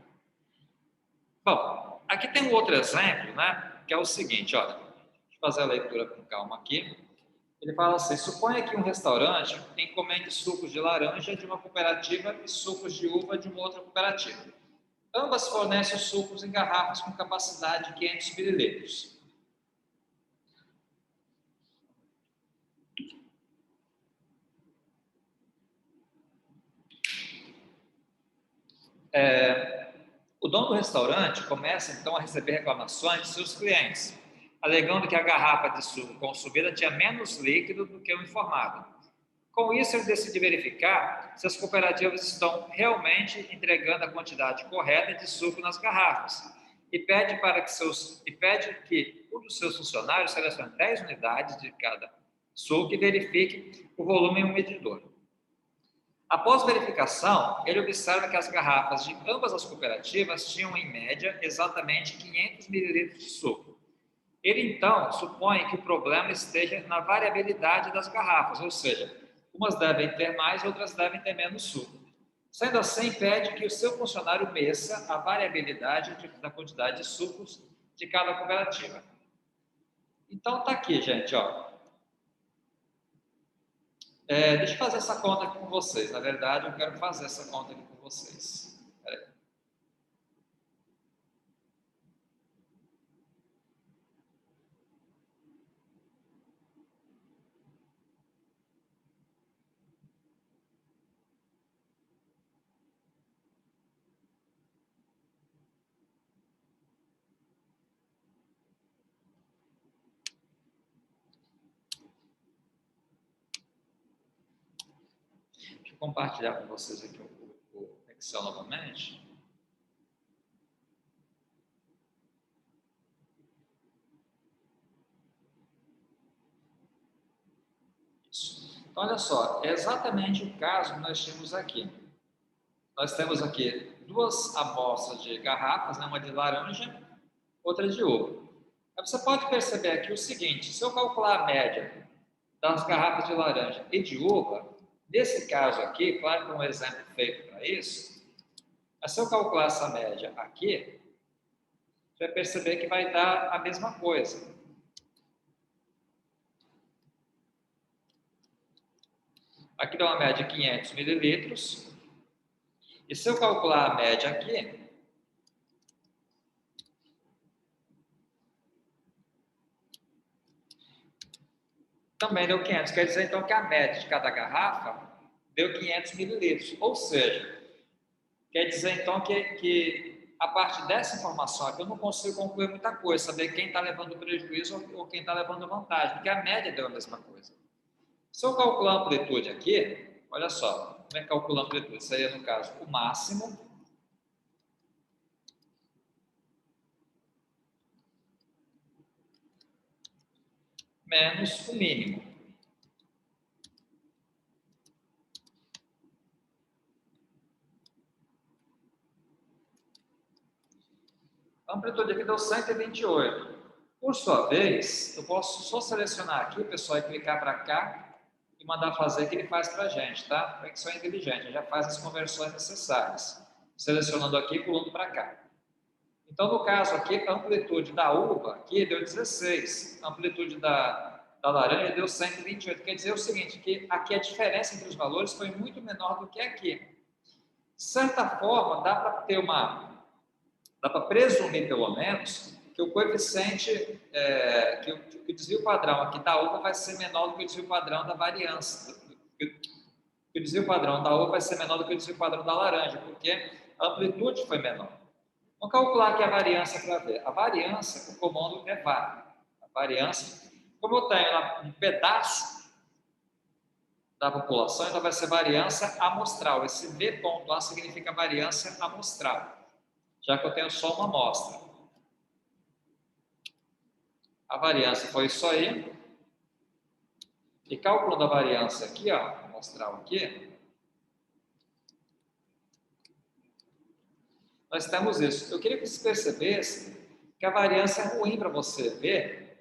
Bom, aqui tem um outro exemplo, né? Que é o seguinte, olha. Deixa eu fazer a leitura com calma aqui. Ele fala assim, suponha que um restaurante encomende sucos de laranja de uma cooperativa e sucos de uva de uma outra cooperativa. Ambas fornecem os sucos em garrafas com capacidade de 500 mililitros. O dono do restaurante começa, então, a receber reclamações de seus clientes, alegando que a garrafa de suco consumida tinha menos líquido do que o informado. Com isso, ele decide verificar se as cooperativas estão realmente entregando a quantidade correta de suco nas garrafas e pede que um dos seus funcionários selecione 10 unidades de cada suco e verifique o volume em um medidor. Após verificação, ele observa que as garrafas de ambas as cooperativas tinham, em média, exatamente 500 mililitros de suco. Ele, então, supõe que o problema esteja na variabilidade das garrafas, ou seja, umas devem ter mais, outras devem ter menos suco. Sendo assim, pede que o seu funcionário meça a variabilidade da quantidade de sucos de cada cooperativa. Então, tá aqui, gente, ó. Deixa eu fazer essa conta aqui com vocês. Na verdade, eu quero fazer essa conta aqui com vocês. Peraí. Deixa eu compartilhar com vocês aqui o Excel novamente. Então, olha só, é exatamente o caso que nós tínhamos aqui. Nós temos aqui duas amostras de garrafas, né? Uma de laranja, outra de uva. Aí você pode perceber aqui o seguinte, se eu calcular a média das garrafas de laranja e de uva, nesse caso aqui, claro que é um exemplo feito para isso, mas se eu calcular essa média aqui, você vai perceber que vai dar a mesma coisa. Aqui dá uma média de 500 mililitros. E se eu calcular a média aqui, também deu 500. Quer dizer, então, que a média de cada garrafa deu 500 mililitros. Ou seja, quer dizer, então, que a partir dessa informação aqui eu não consigo concluir muita coisa, saber quem está levando prejuízo ou quem está levando vantagem, porque a média deu a mesma coisa. Se eu calcular a amplitude aqui, olha só, como é que calcula a amplitude? Seria, no caso, o máximo menos o mínimo. A amplitude aqui deu 128. Por sua vez, eu posso só selecionar aqui, pessoal, e clicar para cá e mandar fazer o que ele faz para a gente, tá? Conexão inteligente, já faz as conversões necessárias. Selecionando aqui e pulando para cá. Então, no caso aqui, a amplitude da uva aqui deu 16, a amplitude da laranja deu 128. Quer dizer o seguinte, que aqui a diferença entre os valores foi muito menor do que aqui. De certa forma, dá para presumir, pelo menos, que o coeficiente, que o desvio padrão aqui da uva vai ser menor do que o desvio padrão da variância. Que o desvio padrão da uva vai ser menor do que o desvio padrão da laranja, porque a amplitude foi menor. Vamos calcular aqui a variância para ver. A variância, o comando é var. A variância, como eu tenho um pedaço da população, então vai ser variância amostral. Esse V ponto A significa variância amostral, já que eu tenho só uma amostra. A variância foi isso aí. E calculando a variância aqui, ó, amostral aqui, nós temos isso. Eu queria que você percebesse que a variância é ruim para você ver,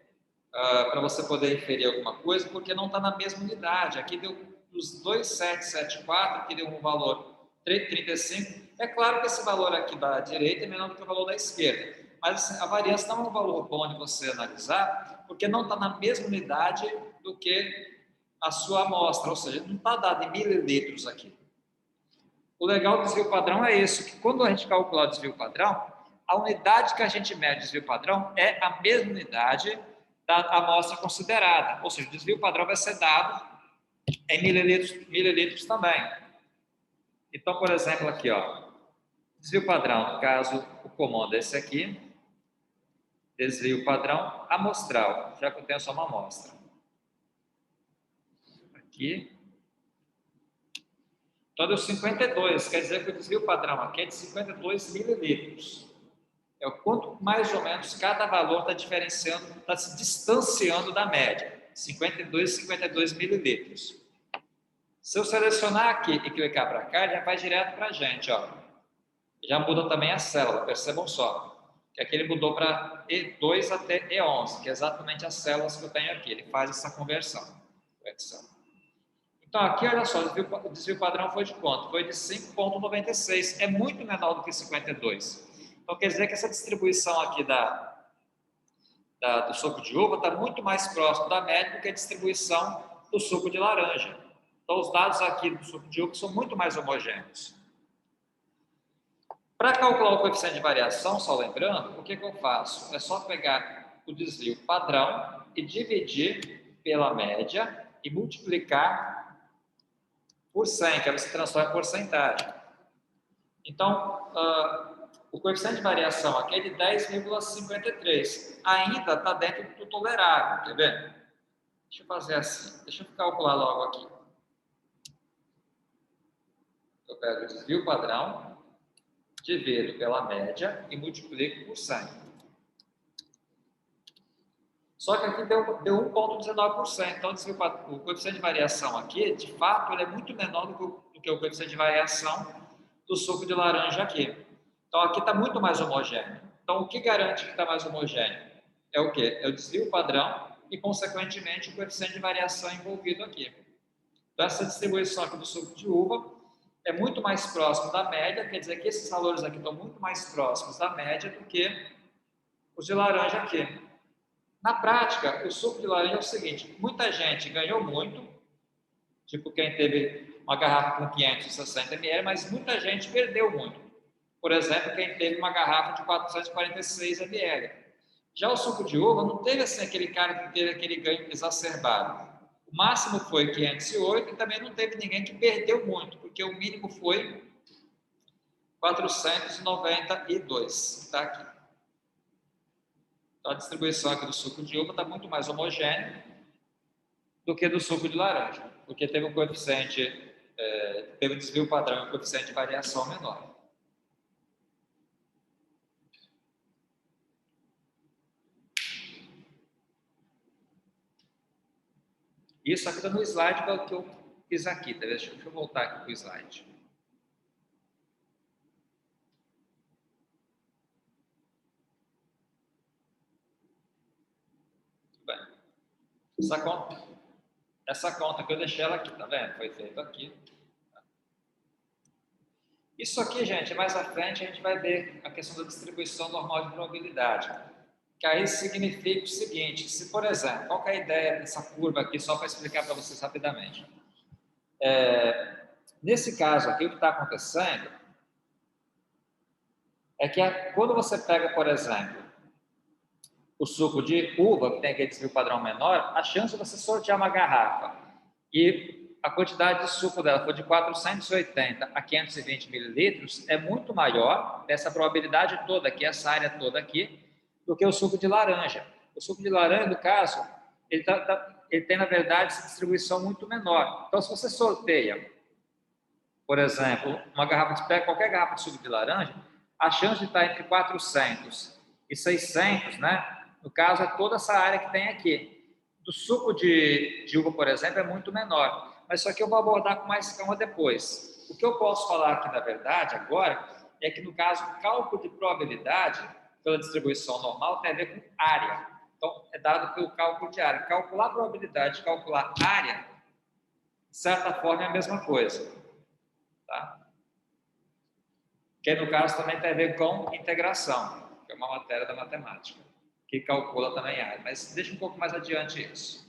para você poder inferir alguma coisa, porque não está na mesma unidade. Aqui deu dos 2,774, aqui deu um valor 3,35. É claro que esse valor aqui da direita é menor do que o valor da esquerda, mas assim, a variância não é um valor bom de você analisar, porque não está na mesma unidade do que a sua amostra, ou seja, não está dado em mililitros aqui. O legal do desvio padrão é isso, que quando a gente calcular o desvio padrão, a unidade que a gente mede o desvio padrão é a mesma unidade da amostra considerada, ou seja, o desvio padrão vai ser dado em mililitros também. Então, por exemplo, aqui, ó, desvio padrão, no caso, o comando é esse aqui, desvio padrão amostral, já que eu tenho só uma amostra. Aqui. Então, deu 52, quer dizer que o desvio padrão aqui é de 52 mililitros. É o quanto mais ou menos cada valor está diferenciando, está se distanciando da média. 52 mililitros. Se eu selecionar aqui e clicar para cá, já vai direto para a gente, ó. Já muda também a célula, percebam só. Que aqui ele mudou para E2 até E11, que é exatamente as células que eu tenho aqui. Ele faz essa conversão. Então, aqui, olha só, o desvio padrão foi de quanto? Foi de 5,96. É muito menor do que 52. Então, quer dizer que essa distribuição aqui do suco de uva está muito mais próximo da média do que a distribuição do suco de laranja. Então, os dados aqui do suco de uva são muito mais homogêneos. Para calcular o coeficiente de variação, só lembrando, o que eu faço? É só pegar o desvio padrão e dividir pela média e multiplicar por 100, que ela se transforma em porcentagem. Então, o coeficiente de variação aqui é de 10,53. Ainda está dentro do tolerável, quer ver? Deixa eu fazer assim, deixa eu calcular logo aqui. Eu pego o desvio padrão, divido pela média e multiplico por 100. Só que aqui deu 1,19%. Então, o coeficiente de variação aqui, de fato, ele é muito menor do que o coeficiente de variação do suco de laranja aqui. Então, aqui está muito mais homogêneo. Então, o que garante que está mais homogêneo? É o quê? É o desvio padrão e, consequentemente, o coeficiente de variação envolvido aqui. Então, essa distribuição aqui do suco de uva é muito mais próximo da média, quer dizer que esses valores aqui estão muito mais próximos da média do que os de laranja aqui. Na prática, o suco de laranja é o seguinte, muita gente ganhou muito, tipo quem teve uma garrafa com 560 ml, mas muita gente perdeu muito. Por exemplo, quem teve uma garrafa de 446 ml. Já o suco de uva não teve assim aquele cara que teve aquele ganho exacerbado. O máximo foi 508 e também não teve ninguém que perdeu muito, porque o mínimo foi 492. Está aqui. Então, a distribuição aqui do suco de uva está muito mais homogênea do que do suco de laranja, porque teve um coeficiente, teve um desvio padrão e um coeficiente de variação menor. Isso aqui está no slide que eu fiz aqui, tá? Deixa eu voltar aqui para o slide. Bem, essa conta que eu deixei ela aqui, tá vendo? Foi feito aqui. Isso aqui, gente, mais à frente a gente vai ver a questão da distribuição normal de probabilidade. Que aí significa o seguinte, se, por exemplo, qual que é a ideia dessa curva aqui, só para explicar para vocês rapidamente. Nesse caso aqui, o que está acontecendo é que quando você pega, por exemplo, o suco de uva, que tem aquele desvio padrão menor, a chance de você sortear uma garrafa e a quantidade de suco dela for de 480 a 520 mililitros, é muito maior, essa probabilidade toda aqui, essa área toda aqui, do que o suco de laranja. O suco de laranja, no caso, ele tem, na verdade, essa distribuição muito menor. Então, se você sorteia, por exemplo, qualquer garrafa de suco de laranja, a chance de estar entre 400 e 600, né? No caso, é toda essa área que tem aqui. Do suco de uva, por exemplo, é muito menor. Mas isso aqui eu vou abordar com mais calma depois. O que eu posso falar aqui, na verdade, agora, é que, no caso, o cálculo de probabilidade pela distribuição normal tem a ver com área. Então, é dado pelo cálculo de área. Calcular a probabilidade, calcular área, de certa forma, é a mesma coisa. Tá? Que no caso também tem a ver com integração, que é uma matéria da matemática, que calcula também a área, mas deixa um pouco mais adiante isso.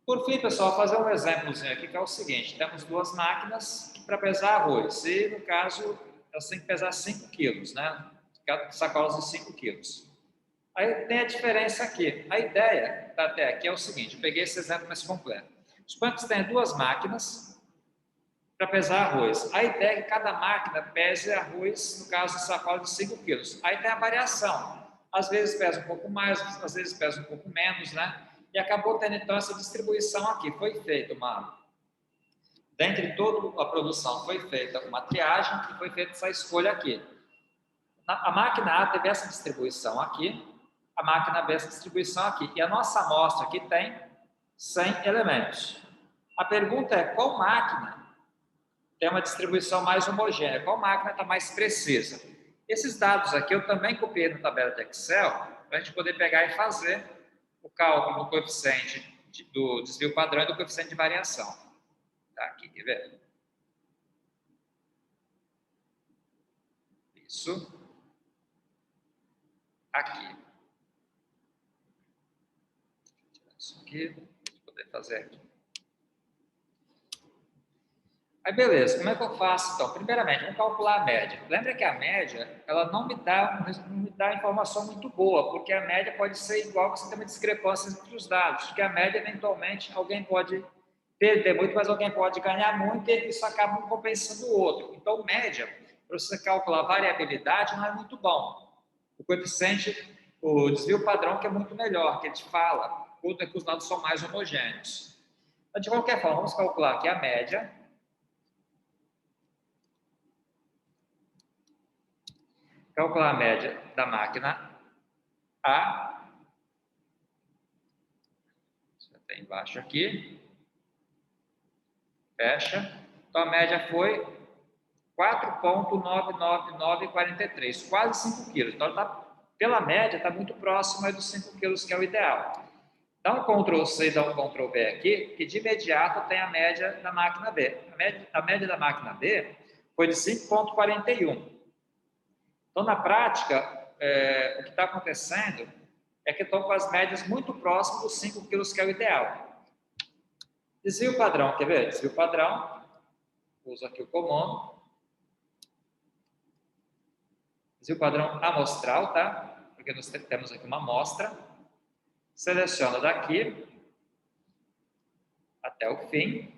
Por fim, pessoal, fazer um exemplozinho aqui, que é o seguinte, temos duas máquinas para pesar arroz, e no caso, elas têm que pesar 5 quilos, né? Cada sacolas de 5 quilos. Aí tem a diferença aqui. A ideia da até aqui é o seguinte, eu peguei esse exemplo mais completo. Suponha que você tenha duas máquinas para pesar arroz. A ideia é que cada máquina pese arroz, no caso, de sacola de 5 quilos. Aí tem a variação. Às vezes pesa um pouco mais, às vezes pesa um pouco menos, né? E acabou tendo, então, essa distribuição aqui. Foi feita dentre toda a produção, foi feita uma triagem e foi feita essa escolha aqui. A máquina A teve essa distribuição aqui, a máquina B essa distribuição aqui. E a nossa amostra aqui tem 100 elementos. A pergunta é, qual máquina tem uma distribuição mais homogênea? Qual máquina está mais precisa? Esses dados aqui eu também copiei na tabela de Excel para a gente poder pegar e fazer o cálculo do coeficiente do desvio padrão e do coeficiente de variação. Tá aqui, quer ver? Isso. Aqui. Isso aqui, para poder fazer aqui. Aí, beleza, como é que eu faço, então? Primeiramente, vamos calcular a média. Lembra que a média, ela não me dá informação muito boa, porque a média pode ser igual que você tem uma discrepância entre os dados, porque a média, eventualmente, alguém pode perder muito, mas alguém pode ganhar muito, e isso acaba compensando o outro. Então, média, para você calcular a variabilidade, não é muito bom. O coeficiente, o desvio padrão, que é muito melhor, que ele te fala quando é que os dados são mais homogêneos. Então, de qualquer forma, vamos calcular aqui a média. Calcular a média da máquina A. Isso tem embaixo aqui. Fecha. Então, a média foi 4,99943, quase 5 quilos. Então, pela média, está muito próximo dos 5 quilos, que é o ideal. Dá um Ctrl+C e dá um Ctrl+V aqui, que de imediato tem a média da máquina B. A média da máquina B foi de 5,41. Então, na prática, o que está acontecendo é que estão com as médias muito próximas dos 5 quilos, que é o ideal. Desvio padrão, quer ver? Desvio padrão, uso aqui o comando. Desvio padrão amostral, tá? Porque nós temos aqui uma amostra. Seleciono daqui até o fim.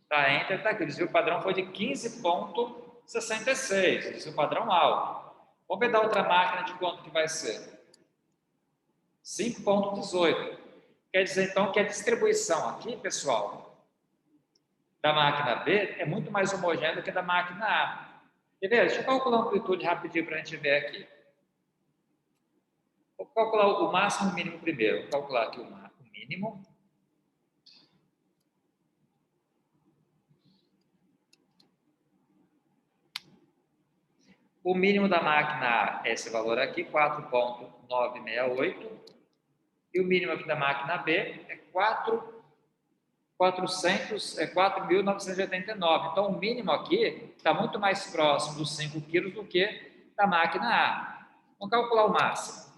Tá, Enter, tá aqui. O desvio padrão foi de 15,66, desvio padrão alto. Vamos ver da outra máquina de quanto que vai ser. 5,18. Quer dizer, então, que a distribuição aqui, pessoal, da máquina B é muito mais homogênea do que da máquina A. Quer ver? Deixa eu calcular a amplitude rapidinho para a gente ver aqui. Vou calcular o máximo e o mínimo primeiro. Vou calcular aqui o mínimo. O mínimo da máquina A é esse valor aqui, 4,968. E o mínimo aqui da máquina B é 4 4.989. Então, o mínimo aqui está muito mais próximo dos 5 quilos do que da máquina A. Vamos calcular o máximo.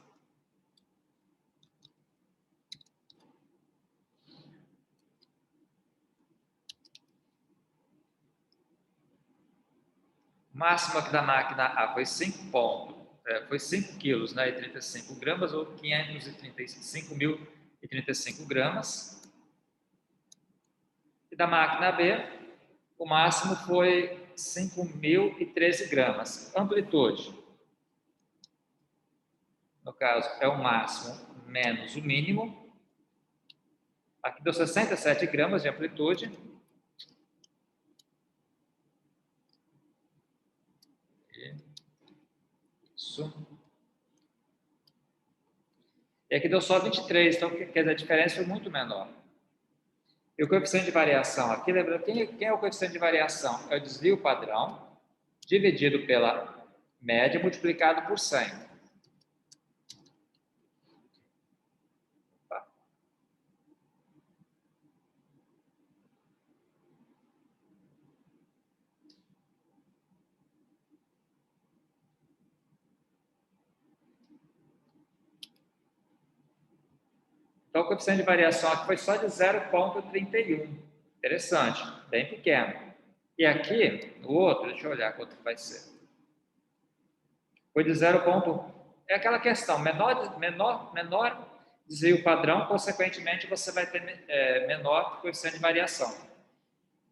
O máximo aqui da máquina A foi 5 quilos, né, e 35 gramas, ou 5.035 gramas. E da máquina B, o máximo foi 5.013 gramas. Amplitude, no caso, é o máximo menos o mínimo. Aqui deu 67 gramas de amplitude. Isso. E aqui deu só 23, então quer dizer, a diferença foi muito menor. E o coeficiente de variação aqui, lembrando, quem é o coeficiente de variação? É o desvio padrão dividido pela média multiplicado por 100. Tá. Então, o coeficiente de variação aqui foi só de 0,31. Interessante, bem pequeno. E aqui, o outro, deixa eu olhar quanto vai ser. Foi de 0. É aquela questão, menor desvio padrão, consequentemente, você vai ter menor coeficiente de variação.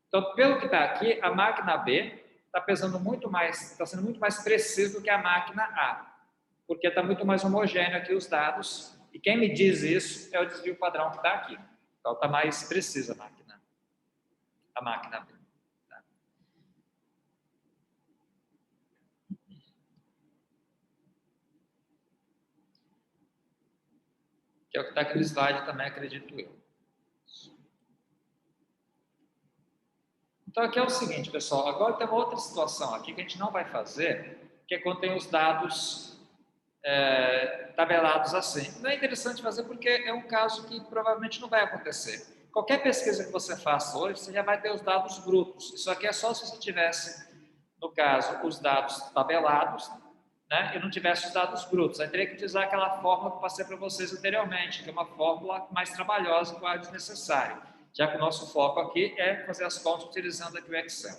Então, pelo que está aqui, a máquina B está pesando muito mais, está sendo muito mais preciso do que a máquina A, porque está muito mais homogêneo aqui os dados, e quem me diz isso é o desvio padrão que está aqui. Então, está mais precisa a máquina B. Tá? Que é o que está aqui no slide também, acredito eu. Então, aqui é o seguinte, pessoal, agora tem uma outra situação aqui que a gente não vai fazer, que é quando tem os dados tabelados assim. Não é interessante fazer porque é um caso que provavelmente não vai acontecer. Qualquer pesquisa que você faça hoje, você já vai ter os dados brutos. Isso aqui é só se você tivesse, no caso, os dados tabelados, né, e não tivesse os dados brutos. Aí teria que utilizar aquela fórmula que eu passei para vocês anteriormente, que é uma fórmula mais trabalhosa e quase desnecessária, já que o nosso foco aqui é fazer as contas utilizando aqui o Excel.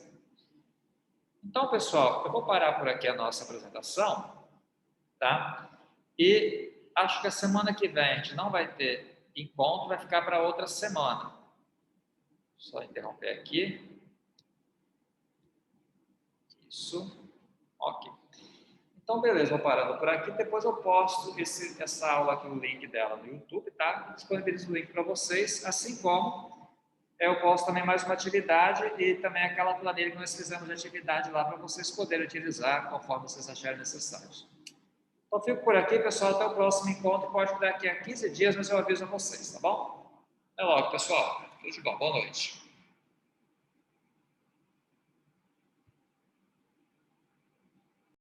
Então, pessoal, eu vou parar por aqui a nossa apresentação, tá? E acho que a semana que vem a gente não vai ter encontro, vai ficar para outra semana. Só interromper aqui. Isso. Ok. Então, beleza, vou parando por aqui. Depois eu posto essa aula aqui, o link dela no YouTube, tá? Disponibilizo o link para vocês, assim como eu posto também mais uma atividade e também aquela planilha que nós fizemos de atividade lá para vocês poderem utilizar conforme vocês acharem necessários. Então, fico por aqui, pessoal. Até o próximo encontro. Pode dar aqui a 15 dias, mas eu aviso a vocês, tá bom? Até logo, pessoal. Tudo de bom. Boa noite.